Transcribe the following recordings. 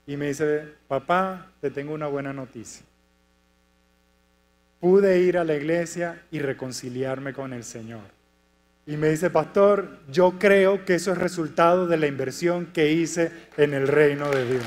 y me dice, papá, te tengo una buena noticia. Pude ir a la iglesia y reconciliarme con el Señor. Y me dice, pastor, yo creo que eso es resultado de la inversión que hice en el reino de Dios.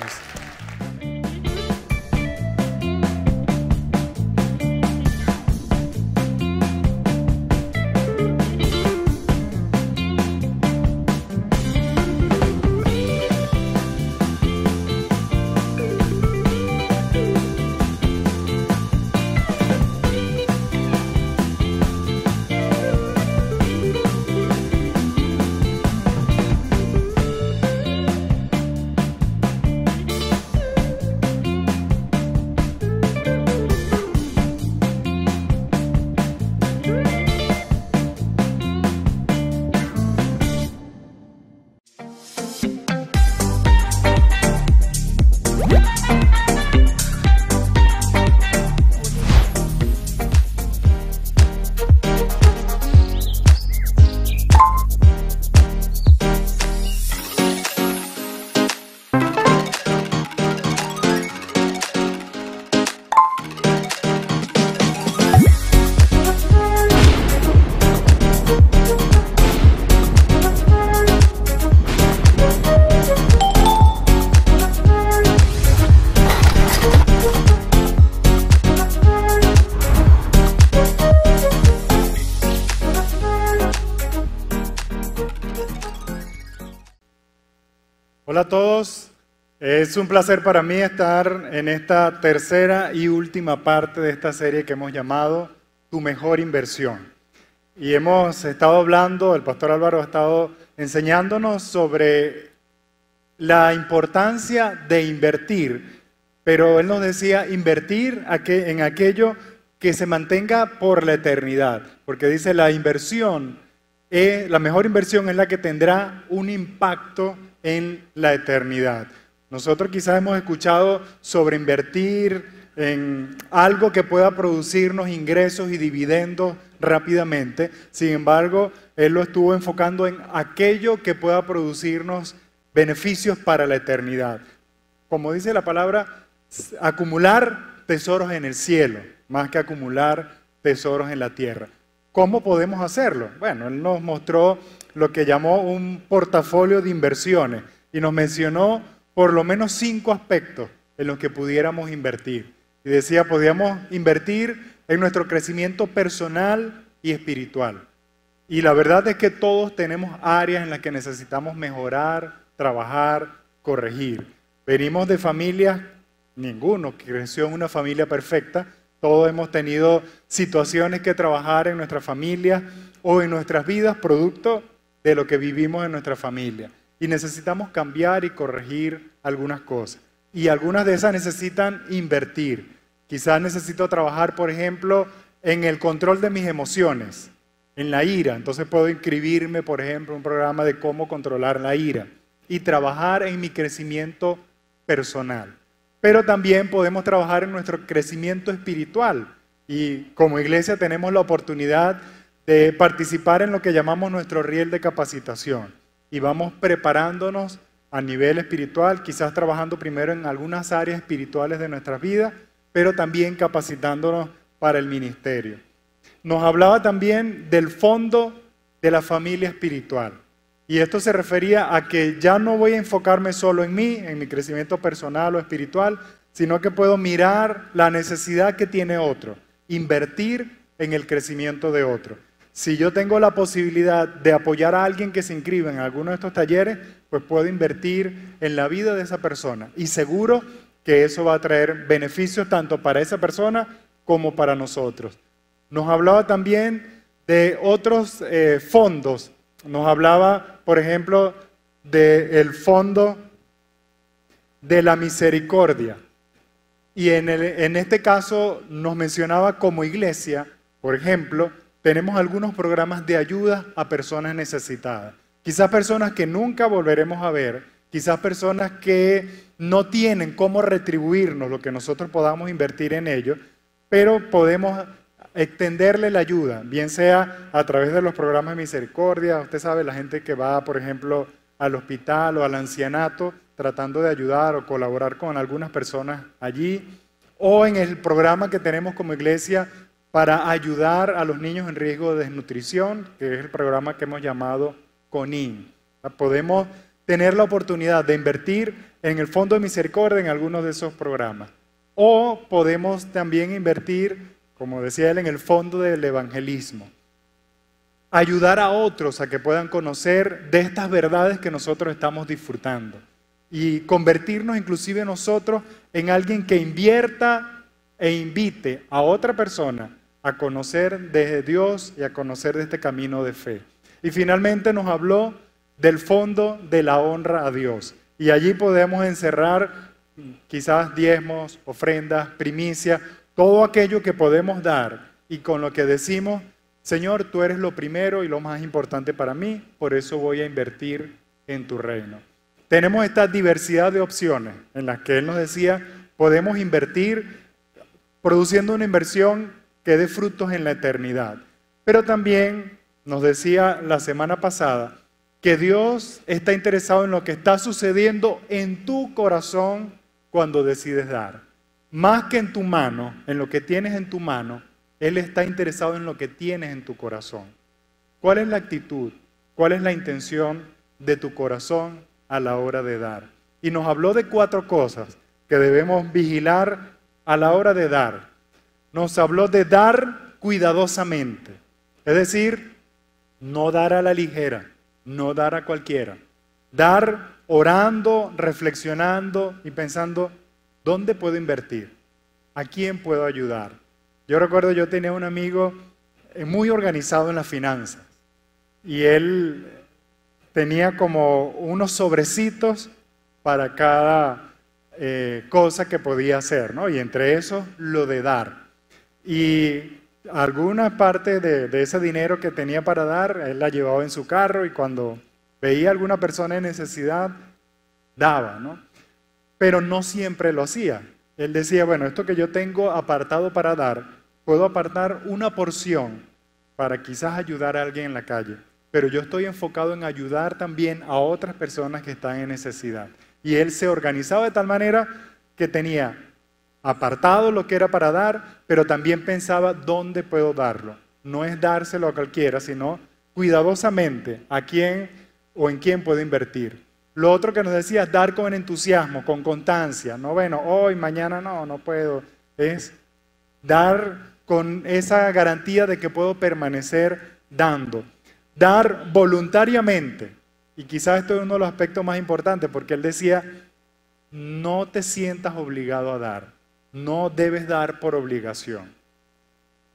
Hola a todos, es un placer para mí estar en esta tercera y última parte de esta serie que hemos llamado Tu Mejor Inversión. Y hemos estado hablando, el pastor Álvaro ha estado enseñándonos sobre la importancia de invertir, pero él nos decía invertir en aquello que se mantenga por la eternidad, porque dice la mejor inversión es la que tendrá un impacto en la eternidad. Nosotros quizás hemos escuchado sobre invertir en algo que pueda producirnos ingresos y dividendos rápidamente. Sin embargo, él lo estuvo enfocando en aquello que pueda producirnos beneficios para la eternidad. Como dice la palabra, acumular tesoros en el cielo, más que acumular tesoros en la tierra. ¿Cómo podemos hacerlo? Bueno, él nos mostró lo que llamó un portafolio de inversiones y nos mencionó por lo menos 5 aspectos en los que pudiéramos invertir. Y decía, podíamos invertir en nuestro crecimiento personal y espiritual. Y la verdad es que todos tenemos áreas en las que necesitamos mejorar, trabajar, corregir. Venimos de familias, ninguno creció en una familia perfecta. Todos hemos tenido situaciones que trabajar en nuestra familia o en nuestras vidas producto de lo que vivimos en nuestra familia. Y necesitamos cambiar y corregir algunas cosas. Y algunas de esas necesitan invertir. Quizás necesito trabajar, por ejemplo, en el control de mis emociones, en la ira. Entonces puedo inscribirme, por ejemplo, en un programa de cómo controlar la ira. Y trabajar en mi crecimiento personal. Pero también podemos trabajar en nuestro crecimiento espiritual. Y como iglesia tenemos la oportunidad de participar en lo que llamamos nuestro riel de capacitación. Y vamos preparándonos a nivel espiritual, quizás trabajando primero en algunas áreas espirituales de nuestras vidas, pero también capacitándonos para el ministerio. Nos hablaba también del fondo de la familia espiritual. Y esto se refería a que ya no voy a enfocarme solo en mí, en mi crecimiento personal o espiritual, sino que puedo mirar la necesidad que tiene otro, invertir en el crecimiento de otro. Si yo tengo la posibilidad de apoyar a alguien que se inscriba en alguno de estos talleres, pues puedo invertir en la vida de esa persona. Y seguro que eso va a traer beneficios tanto para esa persona como para nosotros. Nos hablaba también de otros fondos. Nos hablaba, por ejemplo, del fondo de la misericordia. Y en este caso nos mencionaba como iglesia, por ejemplo, tenemos algunos programas de ayuda a personas necesitadas. Quizás personas que nunca volveremos a ver, quizás personas que no tienen cómo retribuirnos lo que nosotros podamos invertir en ellos, pero podemos extenderle la ayuda, bien sea a través de los programas de misericordia. Usted sabe, la gente que va, por ejemplo, al hospital o al ancianato, tratando de ayudar o colaborar con algunas personas allí, o en el programa que tenemos como iglesia para ayudar a los niños en riesgo de desnutrición, que es el programa que hemos llamado CONIN. Podemos tener la oportunidad de invertir en el Fondo de Misericordia en algunos de esos programas. O podemos también invertir, como decía él, en el Fondo del Evangelismo. Ayudar a otros a que puedan conocer de estas verdades que nosotros estamos disfrutando. Y convertirnos inclusive nosotros en alguien que invierta e invite a otra persona a conocer de Dios y a conocer de este camino de fe. Y finalmente nos habló del fondo de la honra a Dios. Y allí podemos encerrar quizás diezmos, ofrendas, primicias, todo aquello que podemos dar y con lo que decimos, Señor, tú eres lo primero y lo más importante para mí, por eso voy a invertir en tu reino. Tenemos esta diversidad de opciones en las que Él nos decía, podemos invertir produciendo una inversión que dé frutos en la eternidad. Pero también nos decía la semana pasada que Dios está interesado en lo que está sucediendo en tu corazón cuando decides dar. Más que en tu mano, en lo que tienes en tu mano, Él está interesado en lo que tienes en tu corazón. ¿Cuál es la actitud? ¿Cuál es la intención de tu corazón a la hora de dar? Y nos habló de 4 cosas que debemos vigilar a la hora de dar. Nos habló de dar cuidadosamente, es decir, no dar a la ligera, no dar a cualquiera. Dar orando, reflexionando y pensando, ¿dónde puedo invertir? ¿A quién puedo ayudar? Yo recuerdo, yo tenía un amigo muy organizado en las finanzas y él tenía como unos sobrecitos para cada cosa que podía hacer, ¿no? Y entre esos, lo de dar. Y alguna parte de ese dinero que tenía para dar, él la llevaba en su carro y cuando veía a alguna persona en necesidad, daba, ¿no? Pero no siempre lo hacía. Él decía, bueno, esto que yo tengo apartado para dar, puedo apartar una porción para quizás ayudar a alguien en la calle, pero yo estoy enfocado en ayudar también a otras personas que están en necesidad. Y él se organizaba de tal manera que tenía apartado lo que era para dar, pero también pensaba dónde puedo darlo. No es dárselo a cualquiera, sino cuidadosamente a quién o en quién puedo invertir. Lo otro que nos decía es dar con entusiasmo, con constancia. No, bueno, hoy, mañana no puedo. Es dar con esa garantía de que puedo permanecer dando. Dar voluntariamente. Y quizás esto es uno de los aspectos más importantes, porque él decía, no te sientas obligado a dar. No debes dar por obligación.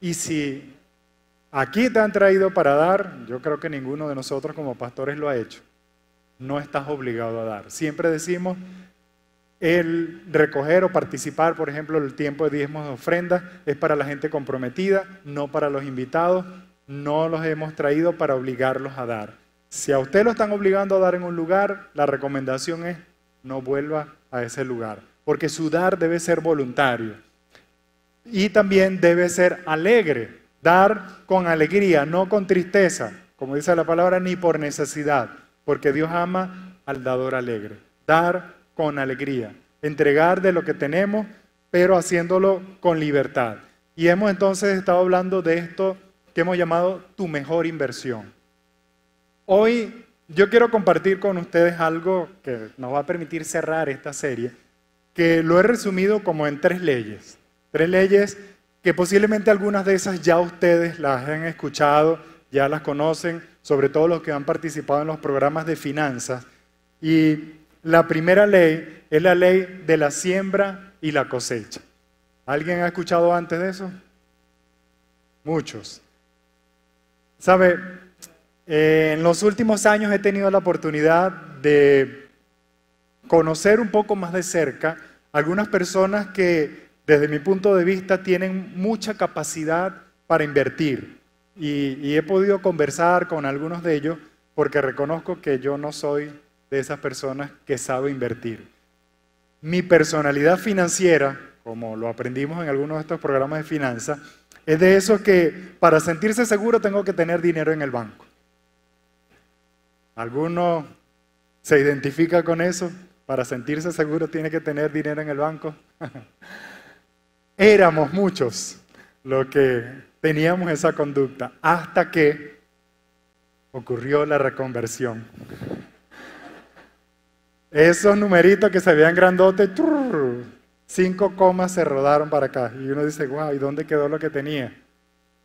Y si aquí te han traído para dar, yo creo que ninguno de nosotros como pastores lo ha hecho. No estás obligado a dar. Siempre decimos, el recoger o participar, por ejemplo, el tiempo de diezmos de ofrendas es para la gente comprometida, no para los invitados. No los hemos traído para obligarlos a dar. Si a usted lo están obligando a dar en un lugar, la recomendación es no vuelva a ese lugar, porque su dar debe ser voluntario. Y también debe ser alegre, dar con alegría, no con tristeza, como dice la palabra, ni por necesidad, porque Dios ama al dador alegre. Dar con alegría, entregar de lo que tenemos, pero haciéndolo con libertad. Y hemos entonces estado hablando de esto que hemos llamado tu mejor inversión. Hoy yo quiero compartir con ustedes algo que nos va a permitir cerrar esta serie, que lo he resumido como en 3 leyes. 3 leyes que posiblemente algunas de esas ya ustedes las han escuchado, ya las conocen, sobre todo los que han participado en los programas de finanzas. Y la primera ley es la ley de la siembra y la cosecha. ¿Alguien ha escuchado antes de eso? Muchos. ¿Sabe? En los últimos años he tenido la oportunidad de conocer un poco más de cerca algunas personas que, desde mi punto de vista, tienen mucha capacidad para invertir. Y he podido conversar con algunos de ellos porque reconozco que yo no soy de esas personas que sabe invertir. Mi personalidad financiera, como lo aprendimos en algunos de estos programas de finanzas, es de esos que para sentirse seguro tengo que tener dinero en el banco. ¿Alguno se identifica con eso? para sentirse seguro tiene que tener dinero en el banco. Éramos muchos los que teníamos esa conducta hasta que ocurrió la reconversión. Esos numeritos que se veían grandotes, 5 comas se rodaron para acá. Y uno dice, wow, ¿y dónde quedó lo que tenía?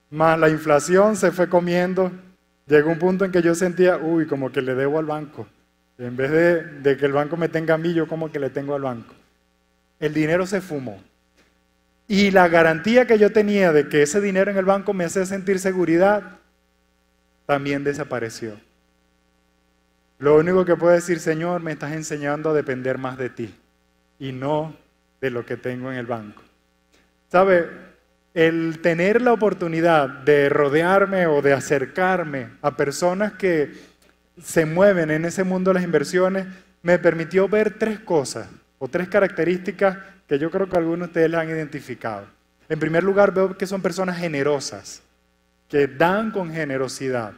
Más la inflación se fue comiendo. Llegó un punto en que yo sentía, uy, como que le debo al banco. En vez de que el banco me tenga a mí, yo como que le tengo al banco. El dinero se fumó. Y la garantía que yo tenía de que ese dinero en el banco me hacía sentir seguridad, también desapareció. Lo único que puedo decir, Señor, me estás enseñando a depender más de ti y no de lo que tengo en el banco. ¿Sabe? El tener la oportunidad de rodearme o de acercarme a personas que se mueven en ese mundo de las inversiones me permitió ver 3 cosas o 3 características que yo creo que algunos de ustedes las han identificado. En primer lugar, veo que son personas generosas, que dan con generosidad.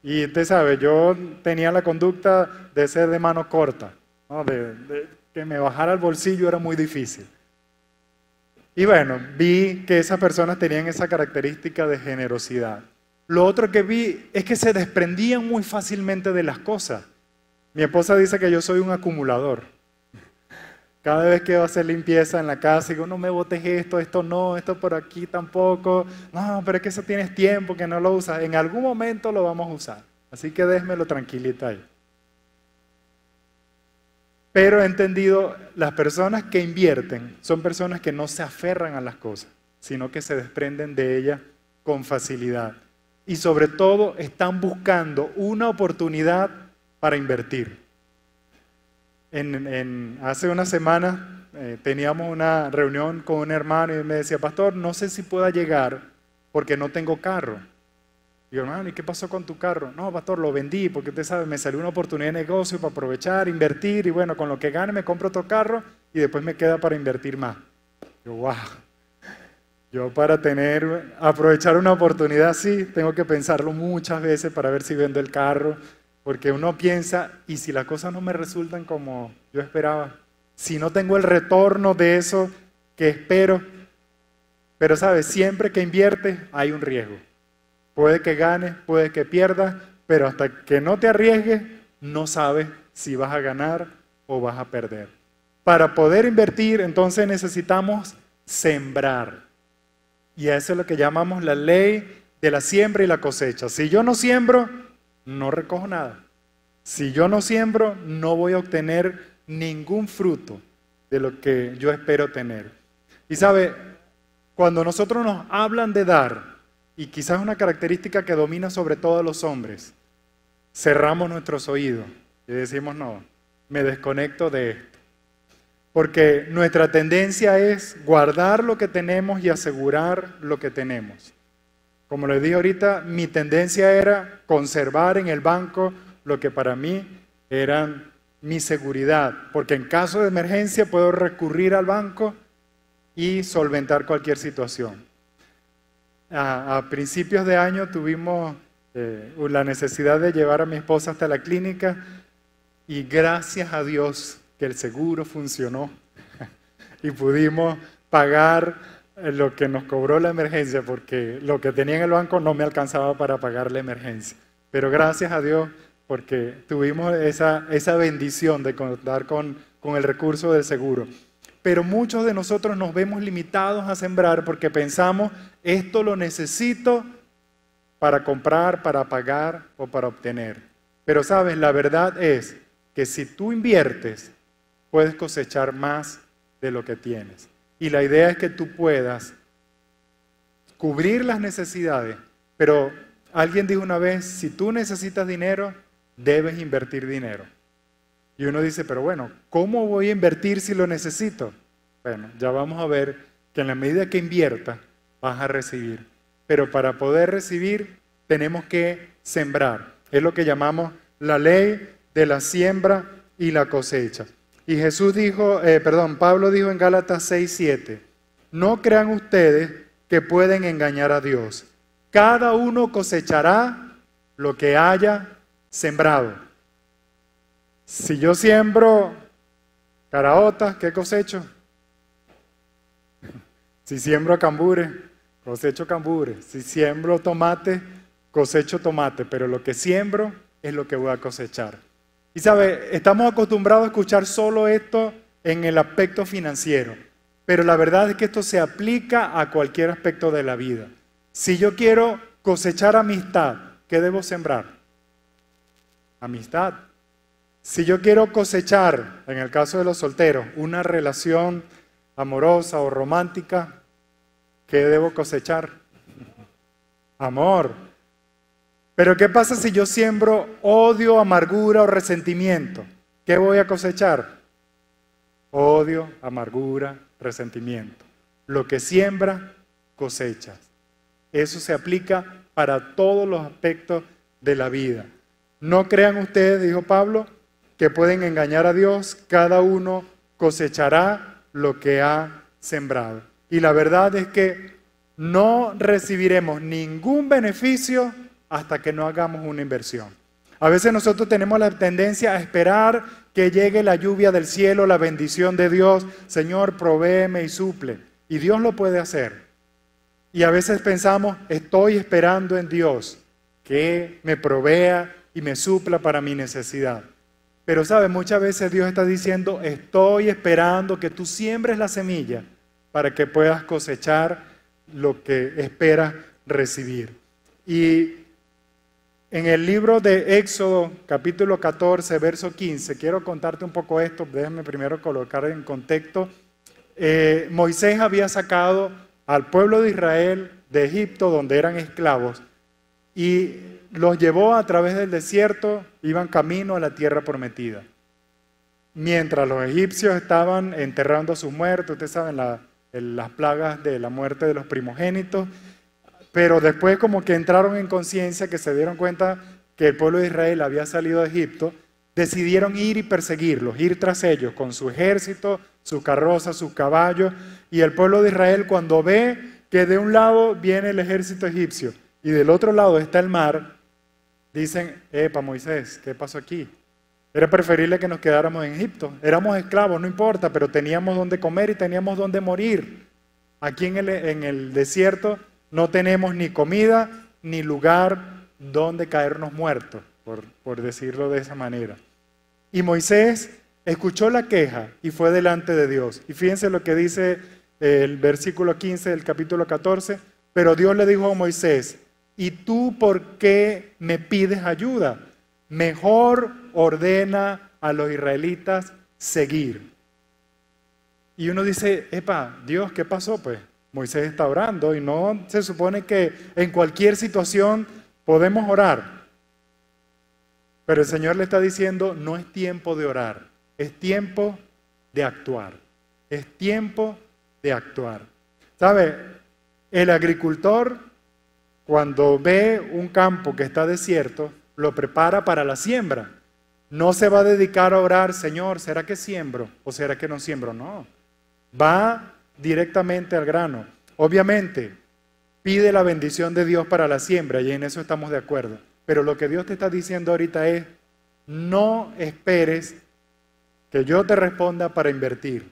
Y usted sabe, yo tenía la conducta de ser de mano corta, ¿no? De que me bajara el bolsillo era muy difícil. Y bueno, vi que esas personas tenían esa característica de generosidad. Lo otro que vi es que se desprendían muy fácilmente de las cosas. Mi esposa dice que yo soy un acumulador. Cada vez que va a hacer limpieza en la casa, digo, no me botes esto, esto no, esto por aquí tampoco. No, pero es que eso tienes tiempo que no lo usas. En algún momento lo vamos a usar. Así que déjmelo tranquilito ahí. Pero he entendido, las personas que invierten son personas que no se aferran a las cosas, sino que se desprenden de ellas con facilidad. Y sobre todo están buscando una oportunidad para invertir. Hace una semana teníamos una reunión con un hermano y me decía, pastor, no sé si pueda llegar porque no tengo carro. Y yo, hermano, ¿y qué pasó con tu carro? No, pastor, lo vendí porque usted sabe, me salió una oportunidad de negocio para aprovechar, invertir y bueno, con lo que gane me compro otro carro y después me queda para invertir más. Yo, wow. Yo para aprovechar una oportunidad así, tengo que pensarlo muchas veces para ver si vendo el carro, porque uno piensa, ¿y si las cosas no me resultan como yo esperaba? Si no tengo el retorno de eso que espero. Pero sabes, siempre que inviertes hay un riesgo. Puede que ganes, puede que pierdas, pero hasta que no te arriesgues, no sabes si vas a ganar o vas a perder. Para poder invertir, entonces necesitamos sembrar. Y a eso es lo que llamamos la ley de la siembra y la cosecha. Si yo no siembro, no recojo nada. Si yo no siembro, no voy a obtener ningún fruto de lo que yo espero tener. Y sabe, cuando nosotros nos hablan de dar, y quizás una característica que domina sobre todo a los hombres, cerramos nuestros oídos y decimos, no, me desconecto de esto. Porque nuestra tendencia es guardar lo que tenemos y asegurar lo que tenemos. Como les dije ahorita, mi tendencia era conservar en el banco lo que para mí era mi seguridad, porque en caso de emergencia puedo recurrir al banco y solventar cualquier situación. A principios de año tuvimos la necesidad de llevar a mi esposa hasta la clínica y gracias a Dios que el seguro funcionó y pudimos pagar lo que nos cobró la emergencia, porque lo que tenía en el banco no me alcanzaba para pagar la emergencia. Pero gracias a Dios porque tuvimos esa bendición de contar con el recurso del seguro. Pero muchos de nosotros nos vemos limitados a sembrar porque pensamos, esto lo necesito para comprar, para pagar o para obtener. Pero sabes, la verdad es que si tú inviertes, puedes cosechar más de lo que tienes. Y la idea es que tú puedas cubrir las necesidades, pero alguien dijo una vez, si tú necesitas dinero, debes invertir dinero. Y uno dice, pero bueno, ¿cómo voy a invertir si lo necesito? Bueno, ya vamos a ver que en la medida que inviertas, vas a recibir. Pero para poder recibir, tenemos que sembrar. Es lo que llamamos la ley de la siembra y la cosecha. Y Pablo dijo en Gálatas 6:7, no crean ustedes que pueden engañar a Dios. Cada uno cosechará lo que haya sembrado. Si yo siembro Caraotas, ¿qué cosecho? Si siembro cambures, cosecho cambures. Si siembro tomate, cosecho tomate. Pero lo que siembro es lo que voy a cosechar. Y sabe, estamos acostumbrados a escuchar solo esto en el aspecto financiero. Pero la verdad es que esto se aplica a cualquier aspecto de la vida. Si yo quiero cosechar amistad, ¿qué debo sembrar? Amistad. Si yo quiero cosechar, en el caso de los solteros, una relación amorosa o romántica, ¿qué debo cosechar? Amor. Pero ¿qué pasa si yo siembro odio, amargura o resentimiento? ¿Qué voy a cosechar? Odio, amargura, resentimiento. Lo que siembra, cosechas. Eso se aplica para todos los aspectos de la vida. No crean ustedes, dijo Pablo, que pueden engañar a Dios. Cada uno cosechará lo que ha sembrado. Y la verdad es que no recibiremos ningún beneficio hasta que no hagamos una inversión. A veces nosotros tenemos la tendencia a esperar que llegue la lluvia del cielo, la bendición de Dios. Señor, provéeme y suple. Y Dios lo puede hacer. Y a veces pensamos, estoy esperando en Dios que me provea y me supla para mi necesidad. Pero ¿sabes? Muchas veces Dios está diciendo, estoy esperando que tú siembres la semilla para que puedas cosechar lo que esperas recibir. Y en el libro de Éxodo, capítulo 14, verso 15, quiero contarte un poco esto, déjame primero colocar en contexto. Moisés había sacado al pueblo de Israel de Egipto, donde eran esclavos, y los llevó a través del desierto, iban camino a la tierra prometida. Mientras los egipcios estaban enterrando a sus muertos, ustedes saben, las plagas de la muerte de los primogénitos, pero después como que entraron en conciencia, que se dieron cuenta que el pueblo de Israel había salido de Egipto, decidieron ir y perseguirlos, ir tras ellos con su ejército, sus carrozas, sus caballos, y el pueblo de Israel cuando ve que de un lado viene el ejército egipcio y del otro lado está el mar, dicen, epa Moisés, ¿qué pasó aquí? Era preferible que nos quedáramos en Egipto, éramos esclavos, no importa, pero teníamos donde comer y teníamos donde morir. Aquí en el desierto no tenemos ni comida ni lugar donde caernos muertos, por decirlo de esa manera. Y Moisés escuchó la queja y fue delante de Dios. Y fíjense lo que dice el versículo 15 del capítulo 14. Pero Dios le dijo a Moisés, ¿y tú por qué me pides ayuda? Mejor ordena a los israelitas seguir. Y uno dice, epa, Dios, ¿qué pasó? Pues Moisés está orando y no se supone que en cualquier situación podemos orar. Pero el Señor le está diciendo, no es tiempo de orar, es tiempo de actuar. Es tiempo de actuar. ¿Sabe? El agricultor, cuando ve un campo que está desierto, lo prepara para la siembra. No se va a dedicar a orar, Señor, ¿será que siembro o será que no siembro? No. Va directamente al grano. Obviamente, pide la bendición de Dios para la siembra y en eso estamos de acuerdo. Pero lo que Dios te está diciendo ahorita es, no esperes que yo te responda para invertir.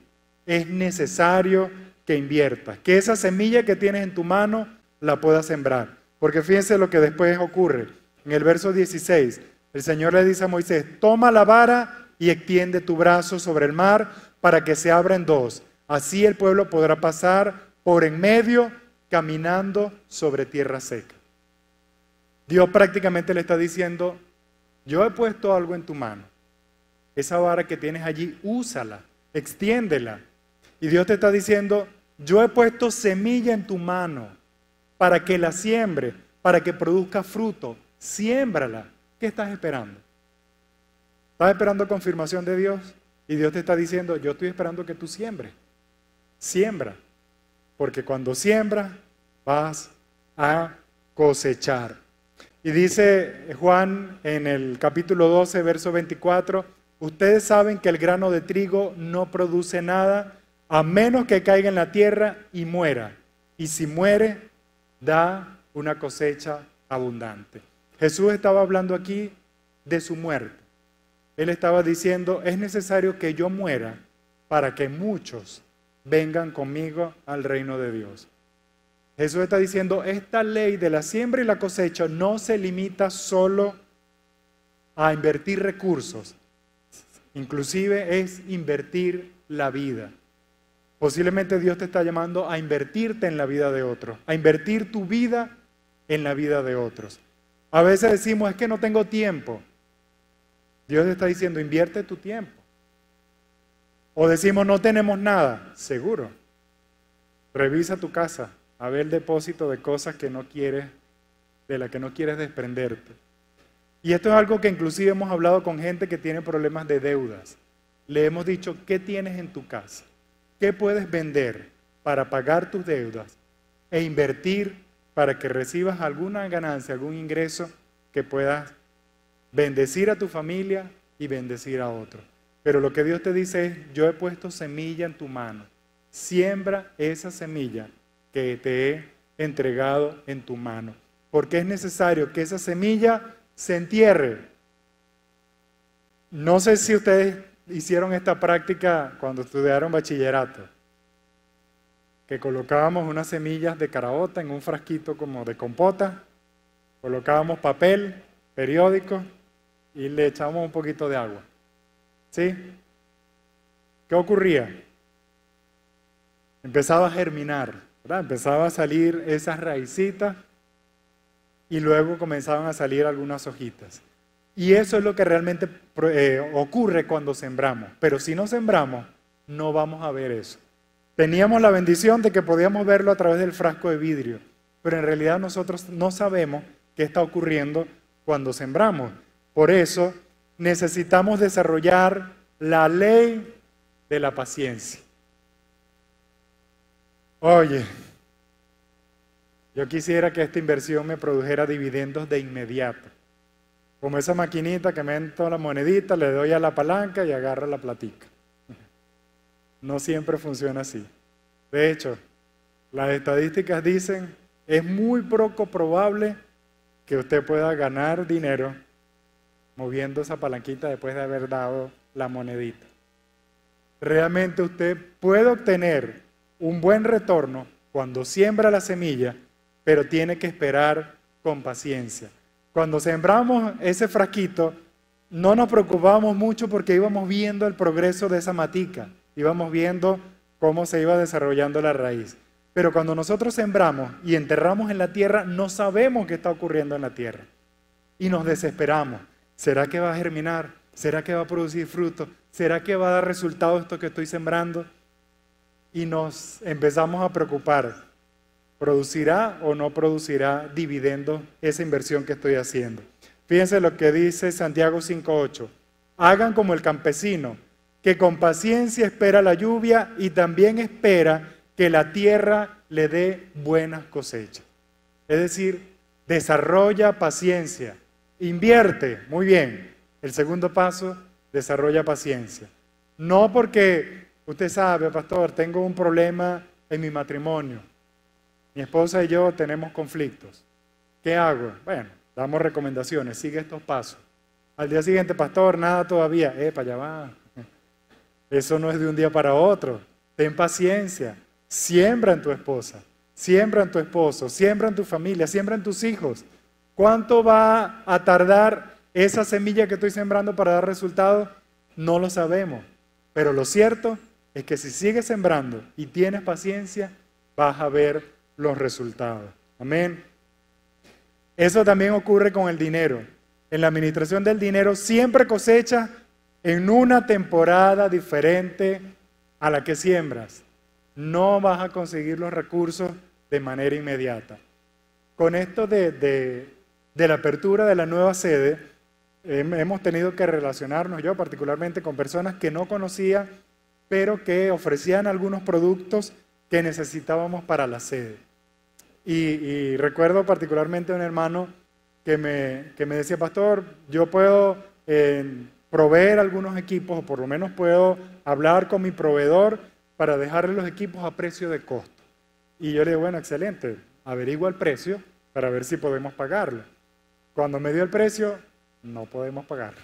Es necesario que inviertas, que esa semilla que tienes en tu mano la puedas sembrar. Porque fíjense lo que después ocurre. En el verso 16, el Señor le dice a Moisés, toma la vara y extiende tu brazo sobre el mar para que se abra en dos. Así el pueblo podrá pasar por en medio caminando sobre tierra seca. Dios prácticamente le está diciendo, yo he puesto algo en tu mano. Esa vara que tienes allí, úsala, extiéndela. Y Dios te está diciendo, yo he puesto semilla en tu mano para que la siembre, para que produzca fruto. Siémbrala. ¿Qué estás esperando? ¿Estás esperando confirmación de Dios? Y Dios te está diciendo, yo estoy esperando que tú siembres. Siembra. Porque cuando siembras, vas a cosechar. Y dice Juan en el capítulo 12, verso 24, ustedes saben que el grano de trigo no produce nada a menos que caiga en la tierra y muera. Y si muere, da una cosecha abundante. Jesús estaba hablando aquí de su muerte. Él estaba diciendo, es necesario que yo muera para que muchos vengan conmigo al reino de Dios. Jesús está diciendo, esta ley de la siembra y la cosecha no se limita solo a invertir recursos, inclusive es invertir la vida. Posiblemente Dios te está llamando a invertirte en la vida de otros, a invertir tu vida en la vida de otros. A veces decimos, es que no tengo tiempo. Dios te está diciendo, invierte tu tiempo. O decimos, no tenemos nada. Seguro. Revisa tu casa, a ver el depósito de cosas que no quieres, de las que no quieres desprenderte. Y esto es algo que inclusive hemos hablado con gente que tiene problemas de deudas. Le hemos dicho, ¿qué tienes en tu casa? ¿Qué puedes vender para pagar tus deudas e invertir para que recibas alguna ganancia, algún ingreso que puedas bendecir a tu familia y bendecir a otros? Pero lo que Dios te dice es, yo he puesto semilla en tu mano. Siembra esa semilla que te he entregado en tu mano. Porque es necesario que esa semilla se entierre. No sé si ustedes hicieron esta práctica cuando estudiaron bachillerato, que colocábamos unas semillas de caraota en un frasquito como de compota, colocábamos papel, periódico y le echábamos un poquito de agua. ¿Sí? ¿Qué ocurría? Empezaba a germinar, ¿verdad? Empezaba a salir esas raicitas y luego comenzaban a salir algunas hojitas. Y eso es lo que realmente ocurre cuando sembramos. Pero si no sembramos, no vamos a ver eso. Teníamos la bendición de que podíamos verlo a través del frasco de vidrio, pero en realidad nosotros no sabemos qué está ocurriendo cuando sembramos. Por eso necesitamos desarrollar la ley de la paciencia. Oye, yo quisiera que esta inversión me produjera dividendos de inmediato. Como esa maquinita que meto la monedita, le doy a la palanca y agarra la platica. No siempre funciona así. De hecho, las estadísticas dicen, es muy poco probable que usted pueda ganar dinero moviendo esa palanquita después de haber dado la monedita. Realmente usted puede obtener un buen retorno cuando siembra la semilla, pero tiene que esperar con paciencia. Cuando sembramos ese frasquito, no nos preocupábamos mucho porque íbamos viendo el progreso de esa matica, íbamos viendo cómo se iba desarrollando la raíz. Pero cuando nosotros sembramos y enterramos en la tierra, no sabemos qué está ocurriendo en la tierra. Y nos desesperamos. ¿Será que va a germinar? ¿Será que va a producir fruto? ¿Será que va a dar resultado esto que estoy sembrando? Y nos empezamos a preocupar. ¿Producirá o no producirá dividendos esa inversión que estoy haciendo? Fíjense lo que dice Santiago 5:8. Hagan como el campesino, que con paciencia espera la lluvia y también espera que la tierra le dé buenas cosechas. Es decir, desarrolla paciencia, invierte, muy bien. El segundo paso, desarrolla paciencia. No porque usted sabe, pastor, tengo un problema en mi matrimonio. Mi esposa y yo tenemos conflictos. ¿Qué hago? Bueno, damos recomendaciones, sigue estos pasos. Al día siguiente, pastor, nada todavía. Para allá va. Eso no es de un día para otro. Ten paciencia. Siembra en tu esposa, siembra en tu esposo, siembra en tu familia, siembra en tus hijos. ¿Cuánto va a tardar esa semilla que estoy sembrando para dar resultados? No lo sabemos. Pero lo cierto es que si sigues sembrando y tienes paciencia, vas a ver los resultados. Amén. Eso también ocurre con el dinero. En la administración del dinero siempre cosechas en una temporada diferente a la que siembras. No vas a conseguir los recursos de manera inmediata. Con esto de la apertura de la nueva sede, hemos tenido que relacionarnos, yo particularmente, con personas que no conocía, pero que ofrecían algunos productos que necesitábamos para la sede. Y recuerdo particularmente a un hermano que me decía, pastor, yo puedo proveer algunos equipos, o por lo menos puedo hablar con mi proveedor para dejarle los equipos a precio de costo. Y yo le digo, bueno, excelente, averigua el precio para ver si podemos pagarlo. Cuando me dio el precio, no podemos pagarlo.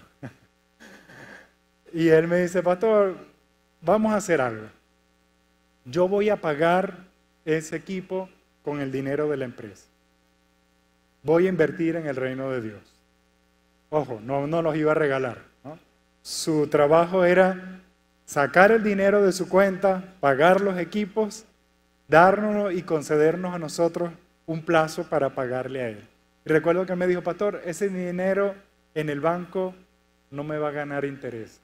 Y él me dice, pastor, vamos a hacer algo. Yo voy a pagar ese equipo con el dinero de la empresa. Voy a invertir en el reino de Dios. Ojo, no los iba a regalar, ¿no? Su trabajo era sacar el dinero de su cuenta, pagar los equipos, dárnoslo y concedernos a nosotros un plazo para pagarle a él. Y recuerdo que él me dijo, pastor, ese dinero en el banco no me va a ganar interés,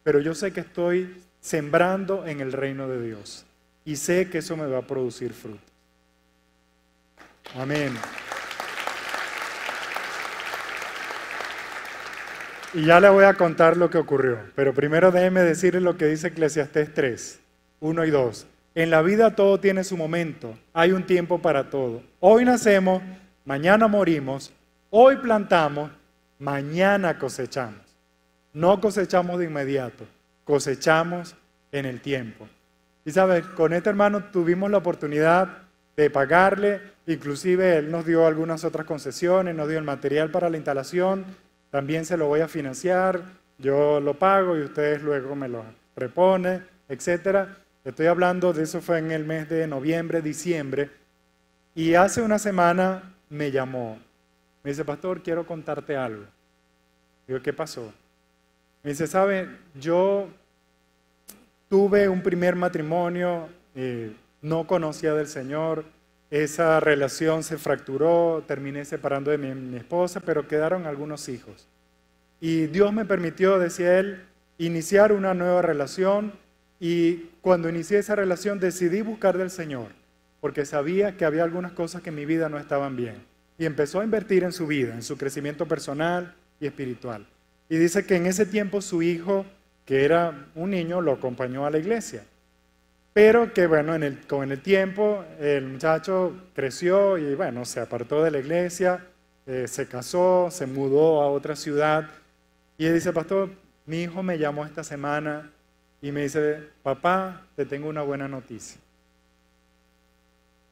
pero yo sé que estoy sembrando en el reino de Dios y sé que eso me va a producir frutos. Amén. Y ya le voy a contar lo que ocurrió, pero primero déjeme decirle lo que dice Eclesiastés 3, 1 y 2. En la vida todo tiene su momento, hay un tiempo para todo. Hoy nacemos, mañana morimos, hoy plantamos, mañana cosechamos. No cosechamos de inmediato, cosechamos en el tiempo. Y sabes, con este hermano tuvimos la oportunidad de pagarle, inclusive él nos dio algunas otras concesiones, nos dio el material para la instalación, también se lo voy a financiar, yo lo pago y ustedes luego me lo reponen, etcétera. Estoy hablando de eso, fue en el mes de noviembre, diciembre, y hace una semana me llamó. Me dice, pastor, quiero contarte algo. Digo, ¿qué pasó? Me dice, ¿sabe? Yo tuve un primer matrimonio, no conocía del Señor, esa relación se fracturó, terminé separando de mi esposa, pero quedaron algunos hijos. Y Dios me permitió, decía él, iniciar una nueva relación, y cuando inicié esa relación decidí buscar del Señor, porque sabía que había algunas cosas que en mi vida no estaban bien. Y empezó a invertir en su vida, en su crecimiento personal y espiritual. Y dice que en ese tiempo su hijo, que era un niño, lo acompañó a la iglesia. Pero que bueno, con el tiempo el muchacho creció y bueno, se apartó de la iglesia, se casó, se mudó a otra ciudad. Y él dice, pastor, mi hijo me llamó esta semana y me dice, papá, te tengo una buena noticia.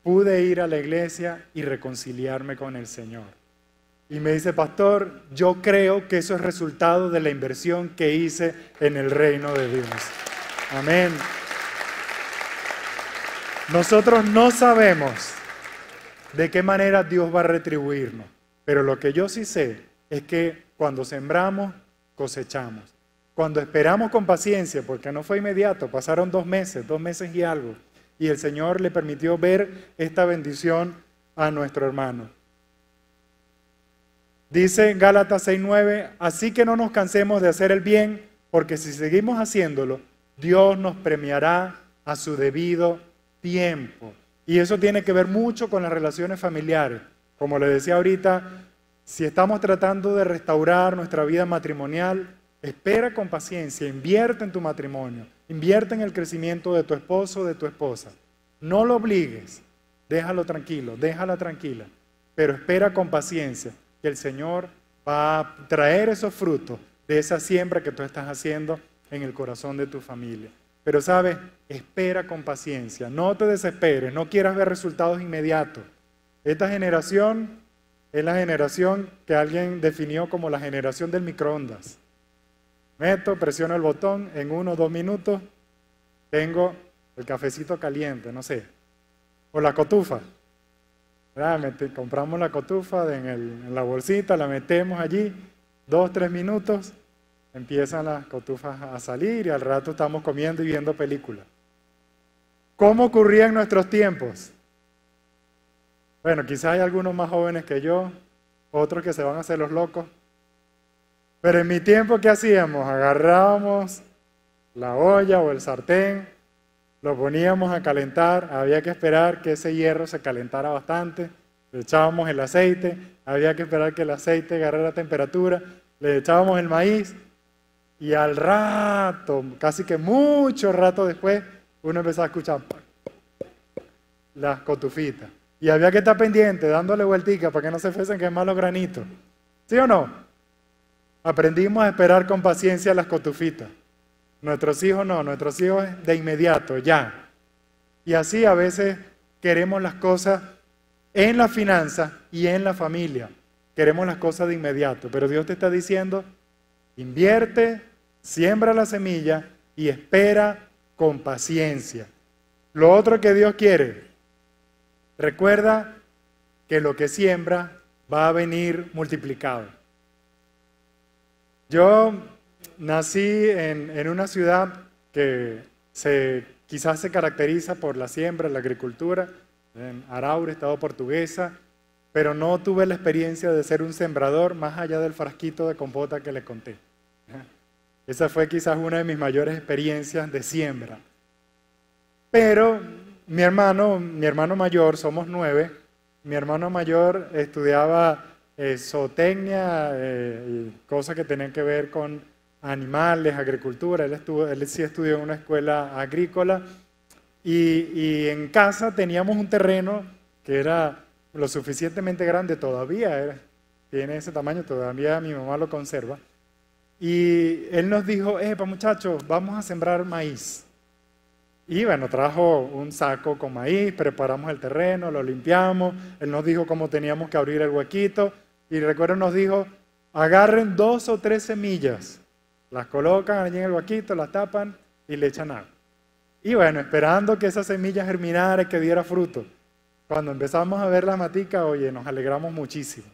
Pude ir a la iglesia y reconciliarme con el Señor. Y me dice, pastor, yo creo que eso es resultado de la inversión que hice en el reino de Dios. Amén. Nosotros no sabemos de qué manera Dios va a retribuirnos, pero lo que yo sí sé es que cuando sembramos, cosechamos. Cuando esperamos con paciencia, porque no fue inmediato, pasaron 2 meses y algo, y el Señor le permitió ver esta bendición a nuestro hermano. Dice en Gálatas 6:9, así que no nos cansemos de hacer el bien, porque si seguimos haciéndolo, Dios nos premiará a su debido tiempo. Y eso tiene que ver mucho con las relaciones familiares. Como le decía ahorita, si estamos tratando de restaurar nuestra vida matrimonial, espera con paciencia, invierte en tu matrimonio, invierte en el crecimiento de tu esposo o de tu esposa. No lo obligues, déjalo tranquilo, déjala tranquila, pero espera con paciencia que el Señor va a traer esos frutos de esa siembra que tú estás haciendo en el corazón de tu familia. Pero sabes, espera con paciencia, no te desesperes, no quieras ver resultados inmediatos. Esta generación es la generación que alguien definió como la generación del microondas. Meto, presiono el botón, en 1 o 2 minutos tengo el cafecito caliente, no sé. O la cotufa. Compramos la cotufa en la bolsita, la metemos allí, 2 o 3 minutos, empiezan las cotufas a salir y al rato estamos comiendo y viendo películas. ¿Cómo ocurría en nuestros tiempos? Bueno, quizás hay algunos más jóvenes que yo, otros que se van a hacer los locos. Pero en mi tiempo, ¿qué hacíamos? Agarrábamos la olla o el sartén, lo poníamos a calentar, había que esperar que ese hierro se calentara bastante, le echábamos el aceite, había que esperar que el aceite agarrara temperatura, le echábamos el maíz y al rato, casi que mucho rato después, uno empezaba a escuchar las cotufitas. Y había que estar pendiente, dándole vueltica para que no se fuesen quemar los granitos. ¿Sí o no? Aprendimos a esperar con paciencia las cotufitas. Nuestros hijos no, nuestros hijos de inmediato, ya. Y así a veces queremos las cosas en la finanza y en la familia. Queremos las cosas de inmediato, pero Dios te está diciendo, invierte, siembra la semilla y espera con paciencia. Lo otro que Dios quiere, recuerda que lo que siembra va a venir multiplicado. Yo nací en una ciudad que quizás se caracteriza por la siembra, la agricultura, en Araure, estado portuguesa, pero no tuve la experiencia de ser un sembrador más allá del frasquito de compota que les conté. Esa fue quizás una de mis mayores experiencias de siembra. Pero mi hermano mayor, somos 9, mi hermano mayor estudiaba zootecnia y cosas que tenían que ver con animales, agricultura. Él sí estudió en una escuela agrícola y en casa teníamos un terreno que era lo suficientemente grande, todavía tiene ese tamaño, todavía mi mamá lo conserva. Y él nos dijo, muchachos, vamos a sembrar maíz. Y bueno, trajo un saco con maíz, preparamos el terreno, lo limpiamos. Él nos dijo cómo teníamos que abrir el huequito. Y recuerdo, nos dijo, agarren 2 o 3 semillas, las colocan allí en el huequito, las tapan y le echan agua. Y bueno, esperando que esa semilla germinara y que diera fruto. Cuando empezamos a ver las maticas, oye, nos alegramos muchísimo.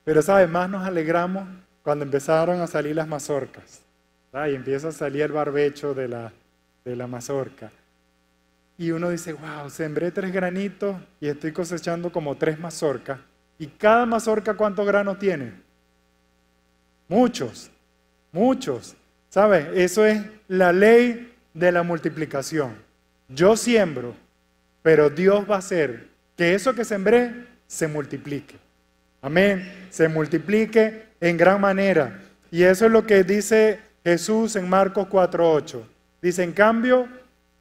Pero, ¿sabes? Más nos alegramos cuando empezaron a salir las mazorcas. Y empieza a salir el barbecho de la mazorca. Y uno dice, wow, sembré 3 granitos y estoy cosechando como 3 mazorcas. ¿Y cada mazorca cuántos granos tiene? Muchos, muchos. ¿Sabes? Eso es la ley de la multiplicación. Yo siembro, pero Dios va a hacer que eso que sembré se multiplique. Amén. Se multiplique en gran manera. Y eso es lo que dice Jesús en Marcos 4:8. Dice, en cambio,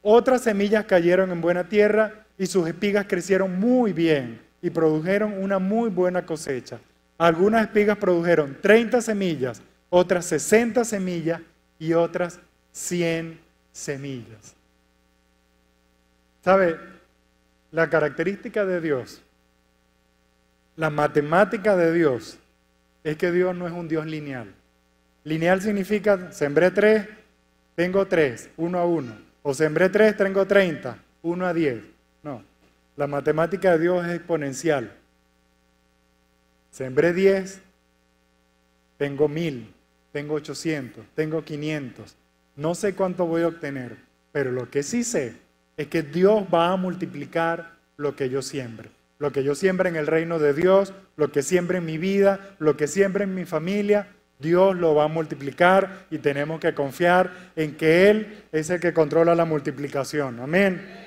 otras semillas cayeron en buena tierra y sus espigas crecieron muy bien y produjeron una muy buena cosecha. Algunas espigas produjeron 30 semillas, otras 60 semillas y otras 100 semillas. ¿Sabe? La característica de Dios, la matemática de Dios, es que Dios no es un Dios lineal. Lineal significa, sembré 3, tengo 3, 1 a 1. O sembré 3, tengo 30, 1 a 10. No, la matemática de Dios es exponencial. Sembré 10, tengo 1000, tengo 800, tengo 500. No sé cuánto voy a obtener, pero lo que sí sé es que Dios va a multiplicar lo que yo siembre. Lo que yo siembre en el reino de Dios, lo que siembre en mi vida, lo que siembre en mi familia, Dios lo va a multiplicar y tenemos que confiar en que Él es el que controla la multiplicación. Amén.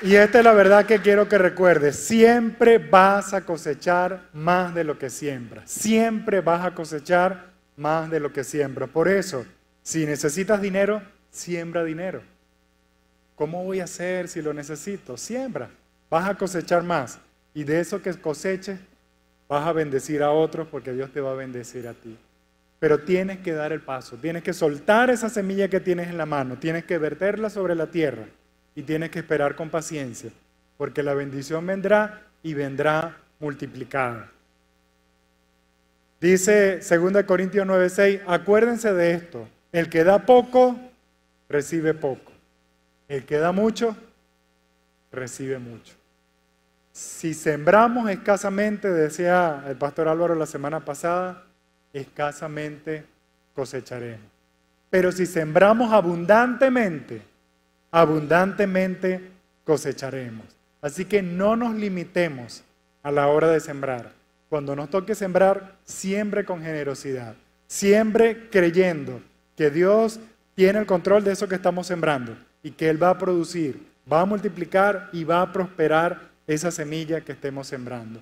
Y esta es la verdad que quiero que recuerdes. Siempre vas a cosechar más de lo que siembras. Siempre vas a cosechar más de lo que siembras. Por eso, si necesitas dinero, siembra dinero. ¿Cómo voy a hacer si lo necesito? Siembra. Vas a cosechar más. Y de eso que coseches, vas a bendecir a otros porque Dios te va a bendecir a ti. Pero tienes que dar el paso. Tienes que soltar esa semilla que tienes en la mano. Tienes que verterla sobre la tierra. Y tienes que esperar con paciencia. Porque la bendición vendrá y vendrá multiplicada. Dice 2 Corintios 9:6, acuérdense de esto. El que da poco, recibe poco. El que da mucho, recibe mucho. Si sembramos escasamente, decía el pastor Álvaro la semana pasada, escasamente cosecharemos. Pero si sembramos abundantemente, abundantemente cosecharemos. Así que no nos limitemos a la hora de sembrar. Cuando nos toque sembrar, siembre con generosidad. Siembre creyendo que Dios tiene el control de eso que estamos sembrando y que Él va a producir, va a multiplicar y va a prosperar esa semilla que estemos sembrando.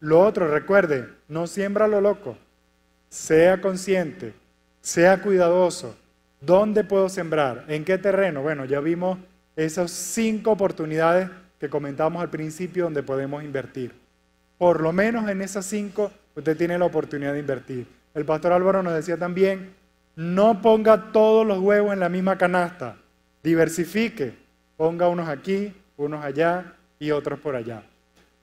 Lo otro, recuerde, no siembra lo loco. Sea consciente, sea cuidadoso. ¿Dónde puedo sembrar? ¿En qué terreno? Bueno, ya vimos esas 5 oportunidades que comentamos al principio donde podemos invertir. Por lo menos en esas 5 usted tiene la oportunidad de invertir. El pastor Álvaro nos decía también, no ponga todos los huevos en la misma canasta. Diversifique. Ponga unos aquí, unos allá y otros por allá.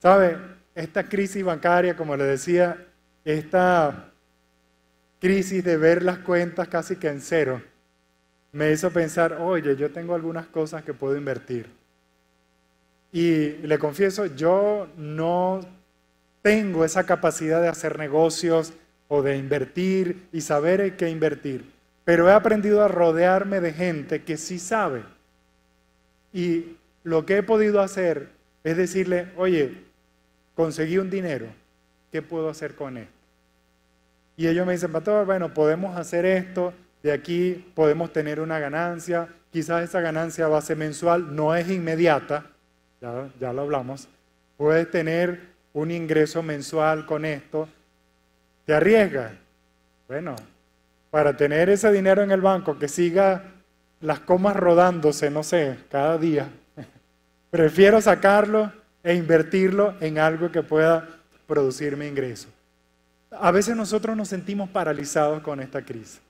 ¿Sabe? Esta crisis bancaria, como le decía, esta crisis de ver las cuentas casi que en cero, me hizo pensar, oye, yo tengo algunas cosas que puedo invertir. Y le confieso, yo no tengo esa capacidad de hacer negocios o de invertir y saber en qué invertir, pero he aprendido a rodearme de gente que sí sabe. Y lo que he podido hacer es decirle, oye, conseguí un dinero, ¿qué puedo hacer con esto? Y ellos me dicen, pastor, bueno, podemos hacer esto, de aquí podemos tener una ganancia, quizás esa ganancia va a ser mensual, no es inmediata, ya lo hablamos, puedes tener un ingreso mensual con esto, ¿te arriesgas? Bueno, para tener ese dinero en el banco que siga las comas rodándose, no sé, cada día, prefiero sacarlo e invertirlo en algo que pueda producirme ingresos. A veces nosotros nos sentimos paralizados con esta crisis.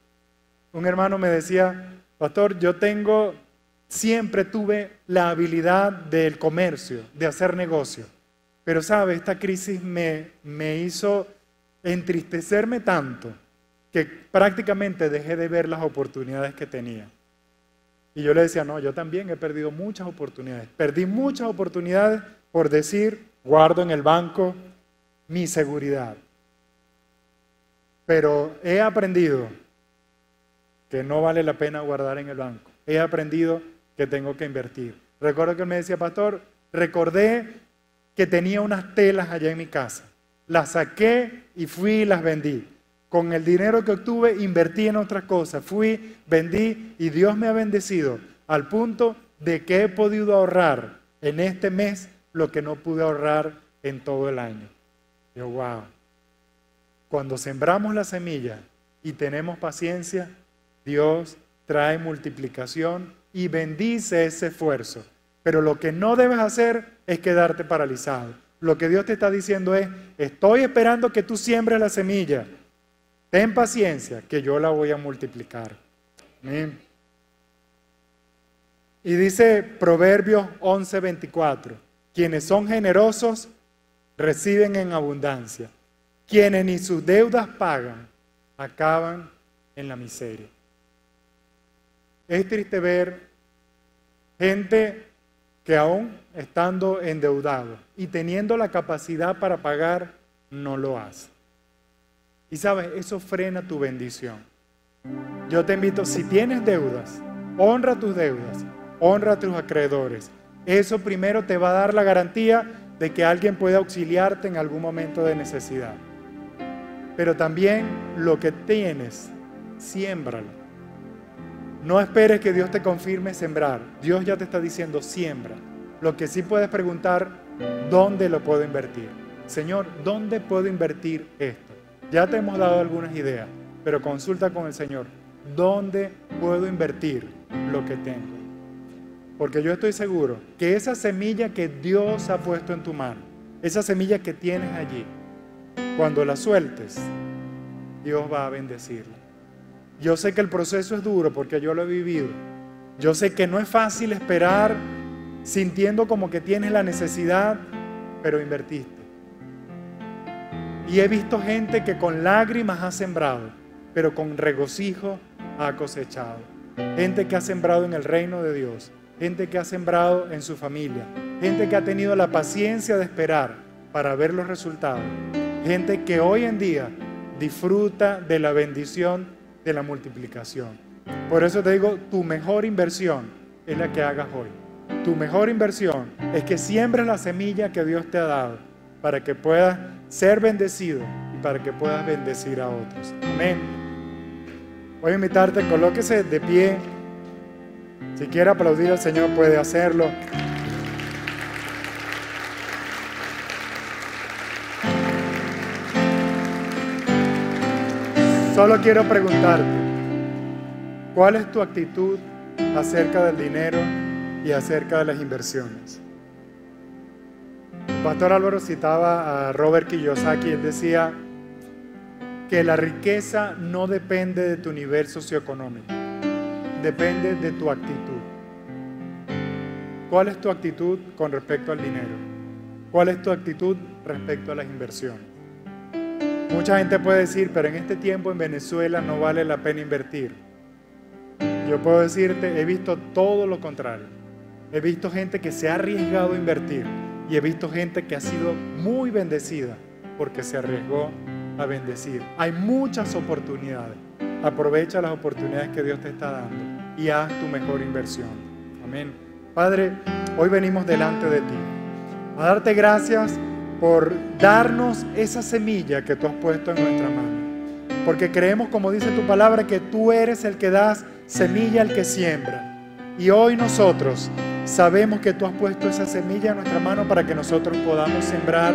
Un hermano me decía, pastor, siempre tuve la habilidad del comercio, de hacer negocio. Pero sabe, esta crisis me hizo entristecerme tanto que prácticamente dejé de ver las oportunidades que tenía. Y yo le decía, no, yo también he perdido muchas oportunidades. Perdí muchas oportunidades por decir, guardo en el banco mi seguridad. Pero he aprendido que no vale la pena guardar en el banco. He aprendido que tengo que invertir. Recuerdo que él me decía, pastor, recordé que tenía unas telas allá en mi casa. Las saqué y fui y las vendí. Con el dinero que obtuve, invertí en otras cosas. Fui, vendí y Dios me ha bendecido al punto de que he podido ahorrar en este mes lo que no pude ahorrar en todo el año. Yo, wow. Cuando sembramos la semilla y tenemos paciencia, Dios trae multiplicación y bendice ese esfuerzo. Pero lo que no debes hacer es quedarte paralizado. Lo que Dios te está diciendo es, estoy esperando que tú siembres la semilla. Ten paciencia, que yo la voy a multiplicar. Amén. Y dice Proverbios 11:24, quienes son generosos reciben en abundancia. Quienes ni sus deudas pagan, acaban en la miseria. Es triste ver gente que aún estando endeudado y teniendo la capacidad para pagar, no lo hace. Y sabes, eso frena tu bendición. Yo te invito, si tienes deudas, honra tus deudas, honra a tus acreedores. Eso primero te va a dar la garantía de que alguien pueda auxiliarte en algún momento de necesidad. Pero también lo que tienes, siémbralo. No esperes que Dios te confirme sembrar. Dios ya te está diciendo siembra. Lo que sí puedes preguntar, ¿dónde lo puedo invertir? Señor, ¿dónde puedo invertir esto? Ya te hemos dado algunas ideas, pero consulta con el Señor. ¿Dónde puedo invertir lo que tengo? Porque yo estoy seguro que esa semilla que Dios ha puesto en tu mano, esa semilla que tienes allí, cuando la sueltes, Dios va a bendecirla. Yo sé que el proceso es duro porque yo lo he vivido. Yo sé que no es fácil esperar sintiendo como que tienes la necesidad, pero invertiste. Y he visto gente que con lágrimas ha sembrado, pero con regocijo ha cosechado. Gente que ha sembrado en el reino de Dios, gente que ha sembrado en su familia, gente que ha tenido la paciencia de esperar para ver los resultados. Gente que hoy en día disfruta de la bendición de la multiplicación. Por eso te digo, tu mejor inversión es la que hagas hoy. Tu mejor inversión es que siembres la semilla que Dios te ha dado para que puedas ser bendecido y para que puedas bendecir a otros. Amén. Voy a invitarte, colóquese de pie. Si quiere aplaudir al Señor, puede hacerlo. Solo quiero preguntarte, ¿cuál es tu actitud acerca del dinero y acerca de las inversiones? El pastor Álvaro citaba a Robert Kiyosaki. Él decía que la riqueza no depende de tu nivel socioeconómico, depende de tu actitud. ¿Cuál es tu actitud con respecto al dinero? ¿Cuál es tu actitud respecto a las inversiones? Mucha gente puede decir, pero en este tiempo en Venezuela no vale la pena invertir. Yo puedo decirte, he visto todo lo contrario. He visto gente que se ha arriesgado a invertir y he visto gente que ha sido muy bendecida porque se arriesgó a bendecir. Hay muchas oportunidades. Aprovecha las oportunidades que Dios te está dando y haz tu mejor inversión. Amén. Padre, hoy venimos delante de ti a darte gracias por darnos esa semilla que tú has puesto en nuestra mano. Porque creemos, como dice tu palabra, que tú eres el que das semilla al que siembra. Y hoy nosotros sabemos que tú has puesto esa semilla en nuestra mano para que nosotros podamos sembrar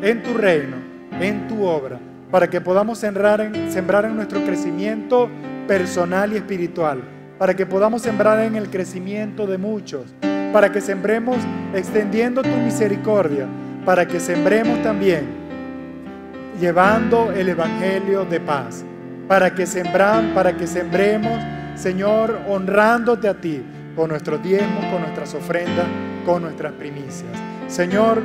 en tu reino, en tu obra, para que podamos sembrar en nuestro crecimiento personal y espiritual, para que podamos sembrar en el crecimiento de muchos, para que sembremos extendiendo tu misericordia, para que sembremos también llevando el evangelio de paz, para que sembremos, Señor, honrándote a ti con nuestros diezmos, con nuestras ofrendas, con nuestras primicias. Señor,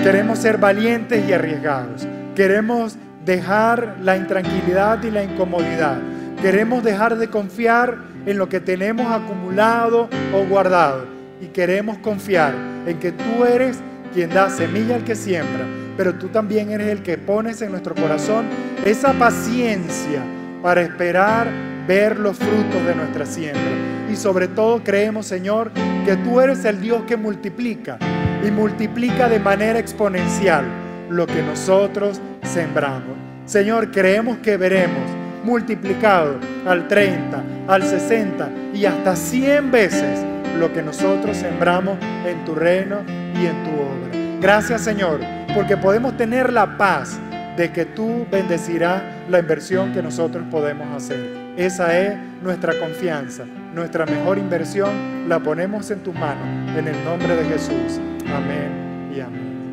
queremos ser valientes y arriesgados. Queremos dejar la intranquilidad y la incomodidad. Queremos dejar de confiar en lo que tenemos acumulado o guardado. Y queremos confiar en que tú eres quien da semilla al que siembra, pero tú también eres el que pones en nuestro corazón esa paciencia para esperar ver los frutos de nuestra siembra. Y sobre todo creemos, Señor, que tú eres el Dios que multiplica y multiplica de manera exponencial lo que nosotros sembramos. Señor, creemos que veremos multiplicado al 30, al 60 y hasta 100 veces lo que nosotros sembramos en tu reino y en tu obra. Gracias, Señor, porque podemos tener la paz de que tú bendecirás la inversión que nosotros podemos hacer. Esa es nuestra confianza, nuestra mejor inversión la ponemos en tus manos, en el nombre de Jesús. Amén y amén.